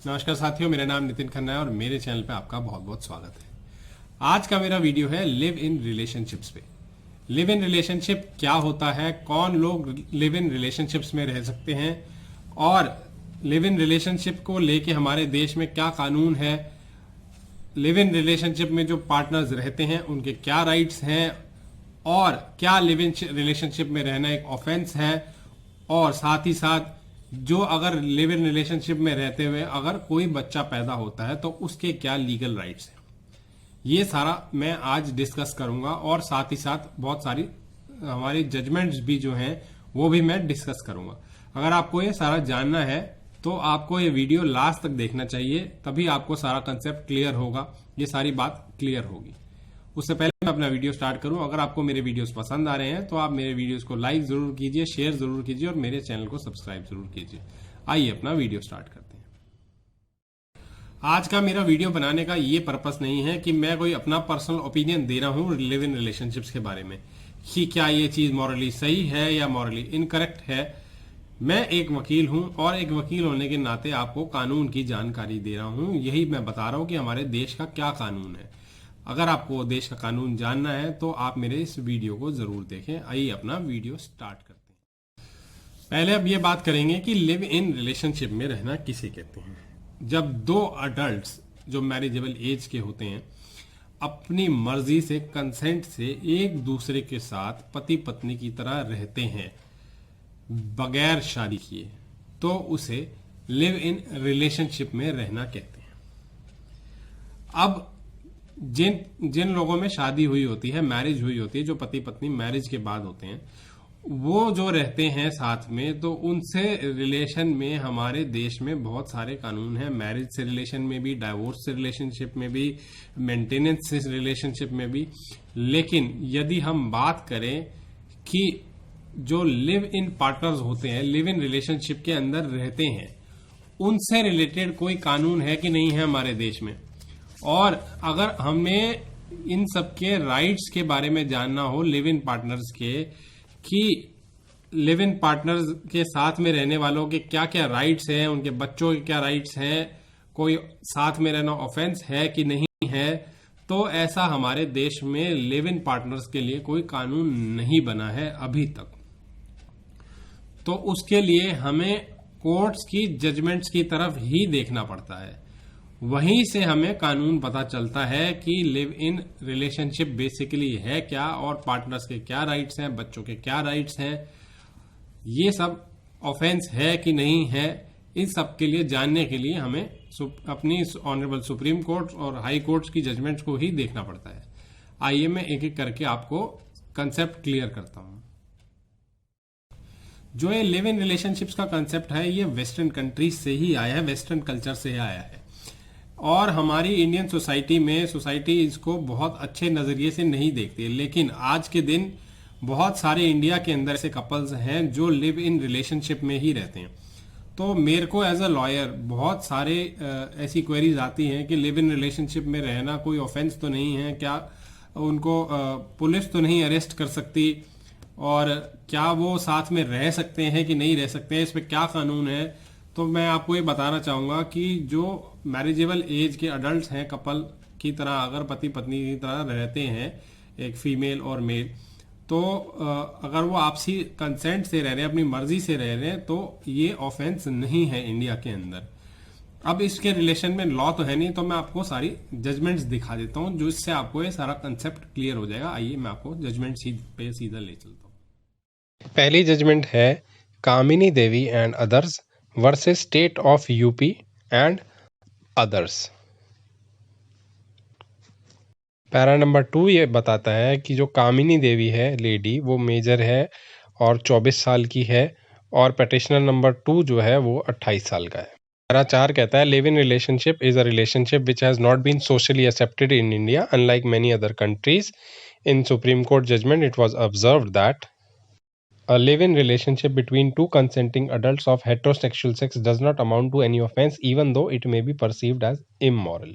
नमस्कार साथियों, मेरा नाम नितिन खन्ना है और मेरे चैनल पे आपका बहुत बहुत स्वागत है। आज का मेरा वीडियो है लिव इन रिलेशनशिप्स पे। लिव इन रिलेशनशिप क्या होता है, कौन लोग लिव इन रिलेशनशिप्स में रह सकते हैं और लिव इन रिलेशनशिप को लेके हमारे देश में क्या कानून है, लिव इन रिलेशनशिप में जो पार्टनर्स रहते हैं उनके क्या राइट्स हैं और क्या लिव इन रिलेशनशिप में रहना एक ऑफेंस है, और साथ ही साथ जो अगर लिव इन रिलेशनशिप में रहते हुए अगर कोई बच्चा पैदा होता है तो उसके क्या लीगल राइट्स हैं। ये सारा मैं आज डिस्कस करूंगा और साथ ही साथ बहुत सारी हमारी जजमेंट्स भी जो हैं वो भी मैं डिस्कस करूंगा। अगर आपको ये सारा जानना है तो आपको ये वीडियो लास्ट तक देखना चाहिए, तभी आपको सारा कंसेप्ट क्लियर होगा, ये सारी बात क्लियर होगी। उससे पहले मैं अपना वीडियो स्टार्ट करूं, अगर आपको मेरे वीडियोस पसंद आ रहे हैं तो आप मेरे वीडियोस को लाइक जरूर कीजिए, शेयर जरूर कीजिए और मेरे चैनल को सब्सक्राइब जरूर कीजिए। आइए अपना वीडियो स्टार्ट करते हैं। आज का मेरा वीडियो बनाने का ये पर्पस नहीं है कि मैं कोई अपना पर्सनल ओपिनियन दे रहा हूं लिव इन रिलेशनशिप्स के बारे में कि क्या ये चीज मॉरली सही है या मॉरली इनकरेक्ट है। मैं एक वकील हूं और एक वकील होने के नाते आपको कानून की जानकारी दे रहा हूं। यही मैं बता रहा हूं कि हमारे देश का क्या कानून है। अगर आपको देश का कानून जानना है तो आप मेरे इस वीडियो को जरूर देखें। आइए अपना वीडियो स्टार्ट करते हैं। पहले अब ये बात करेंगे कि लिव इन रिलेशनशिप में रहना किसे कहते हैं। जब दो अडल्ट्स जो मैरिजेबल एज के होते हैं अपनी मर्जी से, कंसेंट से एक दूसरे के साथ पति पत्नी की तरह रहते हैं बगैर शादी किए, तो उसे लिव इन रिलेशनशिप में रहना कहते हैं। अब जिन जिन लोगों में शादी हुई होती है, मैरिज हुई होती है, जो पति पत्नी मैरिज के बाद होते हैं, वो जो रहते हैं साथ में, तो उनसे रिलेशन में हमारे देश में बहुत सारे कानून हैं। मैरिज से रिलेशन में भी, डाइवोर्स से रिलेशनशिप में भी, मेंटेनेंस से रिलेशनशिप में भी। लेकिन यदि हम बात करें कि जो लिव इन पार्टनर्स होते हैं, लिव इन रिलेशनशिप के अंदर रहते हैं, उनसे रिलेटेड कोई कानून है कि नहीं है हमारे देश में, और अगर हमें इन सबके राइट्स के बारे में जानना हो लिव इन पार्टनर्स के, कि लिव इन पार्टनर्स के साथ में रहने वालों के क्या क्या राइट्स हैं, उनके बच्चों के क्या राइट्स हैं, कोई साथ में रहना ऑफेंस है कि नहीं है, तो ऐसा हमारे देश में लिव इन पार्टनर्स के लिए कोई कानून नहीं बना है अभी तक। तो उसके लिए हमें कोर्ट्स की जजमेंट्स की तरफ ही देखना पड़ता है। वहीं से हमें कानून पता चलता है कि लिव इन रिलेशनशिप बेसिकली है क्या और पार्टनर्स के क्या राइट्स हैं, बच्चों के क्या राइट्स हैं, ये सब ऑफेंस है कि नहीं है। इन सब के लिए जानने के लिए हमें अपनी ऑनरेबल सुप्रीम कोर्ट और हाई कोर्ट्स की जजमेंट्स को ही देखना पड़ता है। आइए मैं एक एक करके आपको कंसेप्ट क्लियर करता हूं। जो ये लिव इन रिलेशनशिप्स का कंसेप्ट है, ये वेस्टर्न कंट्रीज से ही आया है, वेस्टर्न कल्चर से आया है, और हमारी इंडियन सोसाइटी इसको बहुत अच्छे नजरिए से नहीं देखती है। लेकिन आज के दिन बहुत सारे इंडिया के अंदर ऐसे कपल्स हैं जो लिव इन रिलेशनशिप में ही रहते हैं। तो मेरे को एज अ लॉयर बहुत सारे ऐसी क्वेरीज आती हैं कि लिव इन रिलेशनशिप में रहना कोई ऑफेंस तो नहीं है क्या, उनको पुलिस तो नहीं अरेस्ट कर सकती, और क्या वो साथ में रह सकते हैं कि नहीं रह सकते हैं, इस पर क्या कानून है। तो मैं आपको ये बताना चाहूंगा कि जो मैरिजेबल एज के अडल्ट हैं, कपल की तरह अगर पति पत्नी की तरह रहते हैं, एक फीमेल और मेल, तो अगर वो आपसी कंसेंट से रह रहे हैं, अपनी मर्जी से रह रहे हैं, तो ये ऑफेंस नहीं है इंडिया के अंदर। अब इसके रिलेशन में लॉ तो है नहीं, तो मैं आपको सारी जजमेंट्स दिखा देता हूं, जो इससे आपको ये सारा कंसेप्ट क्लियर हो जाएगा। आइए मैं आपको जजमेंट पे सीधा ले चलता हूँ। पहली जजमेंट है Kamini Devi and others versus state of UP and others. Para number 2 ये बताता है कि जो कामिनी देवी है लेडी, वो मेजर है और 24 साल की है, और पेटिशनर नंबर 2 जो है वो 28 साल का है। पैरा 4 कहता है live in relationship is a relationship which has not been socially accepted in India unlike many other countries. In Supreme Court judgement it was observed that a live-in relationship between two consenting adults of heterosexual sex does not amount to any offense even though it may be perceived as immoral.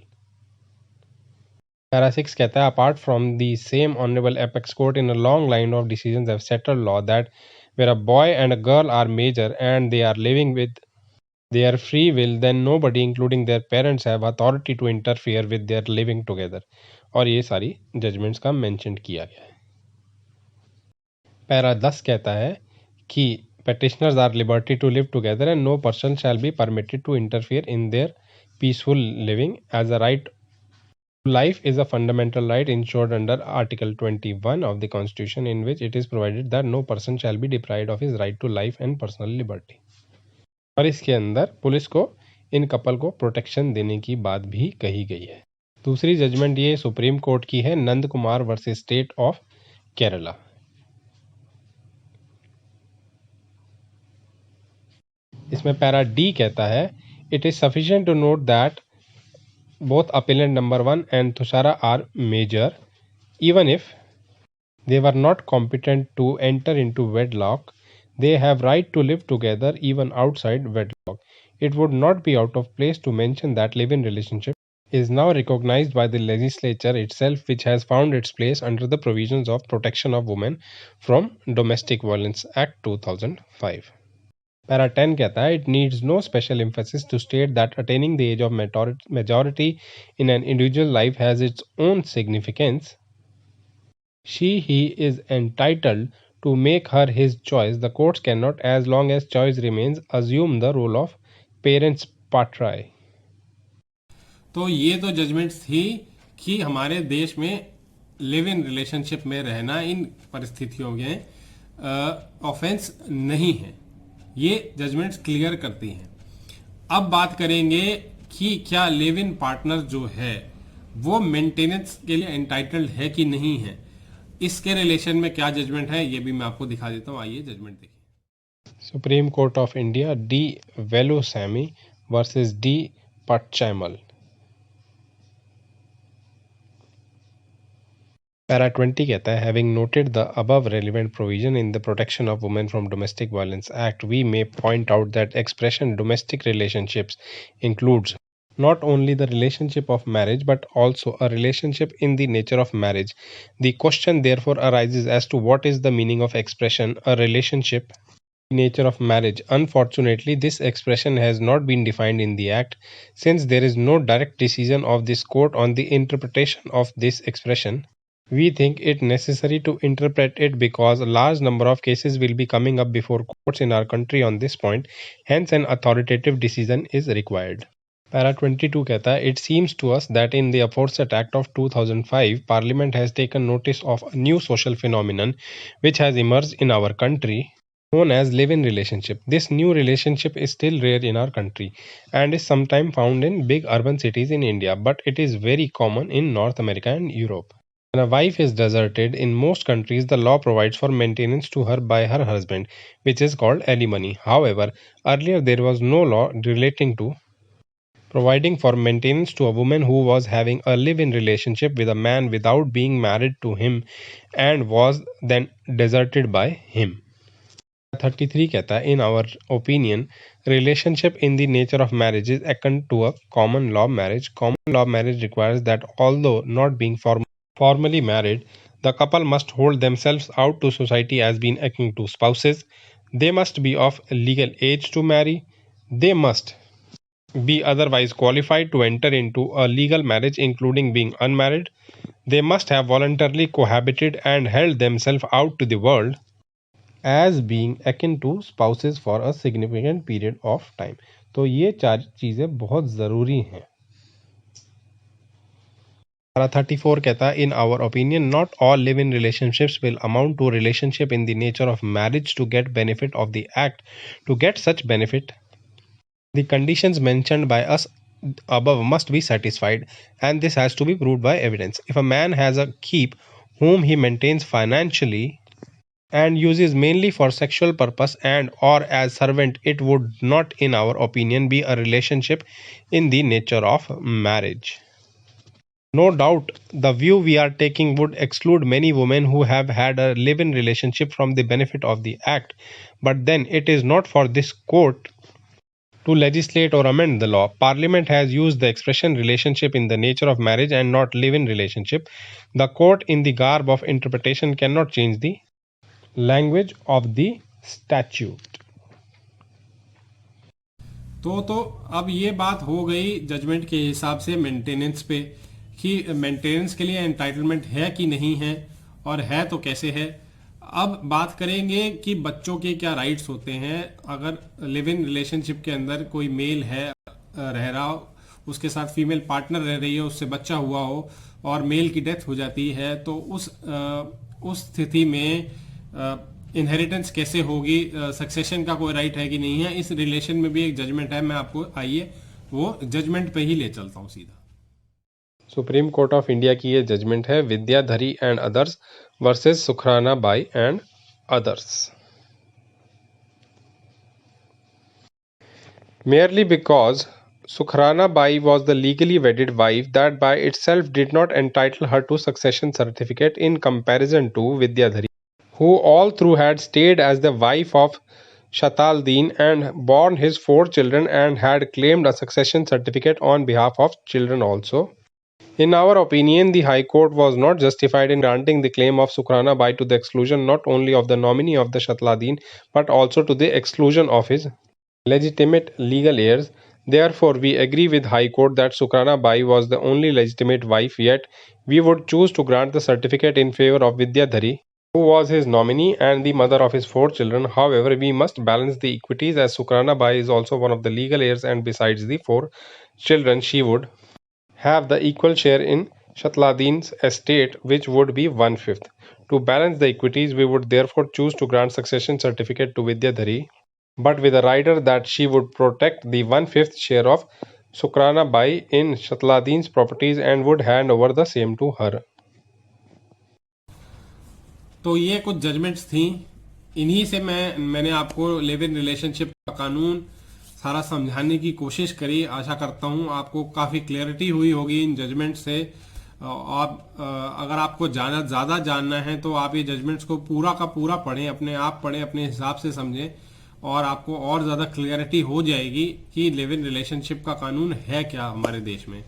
Para 6 कहता है apart from the same honorable apex court in a long line of decisions have settled law that where a boy and a girl are major and they are living with, their free will, then nobody including their parents have authority to interfere with their living together. और ये सारी judgements का mention किया गया है। Para 10 कहता है कि petitioners are liberty to live together and no person shall be permitted to interfere in their peaceful living as a right to life is a fundamental right enshrined under Article 21 of the Constitution, in which it is provided that no person shall be deprived of his right to life and personal liberty. और इसके अंदर police को in couple को protection देने की बात भी कही गई है। दूसरी जजमेंट ये सुप्रीम कोर्ट की है, Nand Kumar versus state of Kerala. इसमें पैरा डी कहता है, it is sufficient to note that both appellant number 1 and Tushara are major even if they were not competent to enter into wedlock. They have right to live together even outside wedlock. It would not be out of place to mention that live-in relationship is now recognized by the legislature itself, which has found its place under the provisions of Protection of Women from Domestic Violence Act 2005. Para 10 कहता है, it needs no special emphasis to state that attaining the age of majority in an individual life has its own significance. He is entitled to make her his choice. The courts cannot, as long as choice remains, assume the role of parents patriae. तो ये तो judgements थी कि हमारे देश में live in relationship में रहना इन परिस्थितियों में ऑफेंस नहीं है। ये जजमेंट्स क्लियर करती हैं। अब बात करेंगे कि क्या लिव इन पार्टनर जो है वो मेंटेनेंस के लिए एंटाइटल्ड है कि नहीं है। इसके रिलेशन में क्या जजमेंट है ये भी मैं आपको दिखा देता हूं। आइए जजमेंट देखिए। Supreme court of India D Velusamy versus D Patchaimal. Para 20 कहता है, having noted the above relevant provision in the protection of women from domestic violence act, we may point out that expression domestic relationships includes not only the relationship of marriage but also a relationship in the nature of marriage. The question therefore arises as to what is the meaning of expression a relationship in the nature of marriage. Unfortunately, this expression has not been defined in the act. Since there is no direct decision of this court on the interpretation of this expression, we think it necessary to interpret it because a large number of cases will be coming up before courts in our country on this point. Hence, an authoritative decision is required. Para 22 कहता है, it seems to us that in the aforesaid Act of 2005, Parliament has taken notice of a new social phenomenon which has emerged in our country known as live-in relationship. This new relationship is still rare in our country and is sometimes found in big urban cities in India, but it is very common in North America and Europe. When a wife is deserted, in most countries the law provides for maintenance to her by her husband, which is called alimony. However, earlier there was no law relating to providing for maintenance to a woman who was having a live-in relationship with a man without being married to him and was then deserted by him. 33 कहता है, in our opinion, relationship in the nature of marriage is akin to a common law marriage. Common law marriage requires that although not being formally married, the couple must hold themselves out to society as being akin to spouses. They must be of legal age to marry. They must be otherwise qualified to enter into a legal marriage, including being unmarried. They must have voluntarily cohabited and held themselves out to the world as being akin to spouses for a significant period of time. तो ये चार चीज़ें बहुत ज़रूरी हैं। 34 कहता है, in our opinion, not all live-in relationships will amount to relationship in the nature of marriage to get benefit of the act. To get such benefit, the conditions mentioned by us above must be satisfied, and this has to be proved by evidence. If a man has a keep whom he maintains financially and uses mainly for sexual purpose and or as servant, it would not, in our opinion, be a relationship in the nature of marriage. No doubt, the view we are taking would exclude many women who have had a live-in relationship from the benefit of the act, but then it is not for this court to legislate or amend the law. Parliament has used the expression relationship in the nature of marriage and not live-in relationship. The court in the garb of interpretation cannot change the language of the statute. तो अब ये बात हो गई judgement के हिसाब से maintenance पे, कि मेंटेनेंस के लिए एंटाइटलमेंट है कि नहीं है, और है तो कैसे है। अब बात करेंगे कि बच्चों के क्या राइट्स होते हैं। अगर लिव इन रिलेशनशिप के अंदर कोई मेल है रह रहा, उसके साथ फीमेल पार्टनर रह रही है, उससे बच्चा हुआ हो और मेल की डेथ हो जाती है, तो उस स्थिति में इनहेरिटेंस कैसे होगी, सक्सेशन का कोई राइट है कि नहीं है। इस रिलेशन में भी एक जजमेंट है, मैं आपको आइए वो जजमेंट पे ही ले चलता हूँ सीधा। सुप्रीम कोर्ट ऑफ इंडिया की ये जजमेंट है, Vidyadhari and others versus Sukhrana Bai and others. Merely because Sukhrana Bai was the legally wedded wife, that by itself did not entitle her to succession certificate in comparison to Vidyadhari, who all through had stayed as the wife of Shataldin and borne his 4 children and had claimed a succession certificate on behalf of children also. In our opinion, the High Court was not justified in granting the claim of Sukhrana Bai to the exclusion not only of the nominee of the Shataldin but also to the exclusion of his legitimate legal heirs. Therefore, we agree with High Court that Sukrana Bai was the only legitimate wife, yet we would choose to grant the certificate in favor of Vidyadhari, who was his nominee and the mother of his 4 children. However, we must balance the equities, as Sukrana Bai is also one of the legal heirs, and besides the 4 children, she would have the equal share in Shatladin's estate, which would be 1/5. To balance the equities, we would therefore choose to grant succession certificate to Vidyadhari, but with a rider that she would protect the 1/5 share of Sukrana Bai in Shatladin's properties and would hand over the same to her. तो ये कुछ judgements थी, इन्हीं से मैंने आपको live in relationship का कानून सारा समझाने की कोशिश करी। आशा करता हूँ आपको काफ़ी क्लैरिटी हुई होगी इन जजमेंट से। आप अगर आपको ज़्यादा जानना है तो आप ये जजमेंट्स को पूरा का पूरा पढ़ें, अपने आप पढ़ें, अपने हिसाब से समझें, और आपको और ज़्यादा क्लियरिटी हो जाएगी कि लिव इन रिलेशनशिप का कानून है क्या हमारे देश में।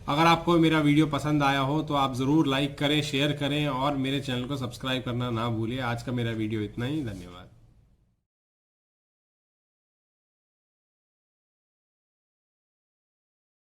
अगर आपको मेरा वीडियो पसंद आया हो तो आप ज़रूर लाइक करें, शेयर करें और मेरे चैनल को सब्सक्राइब करना ना भूलिए। आज का मेरा वीडियो इतना ही, धन्यवाद।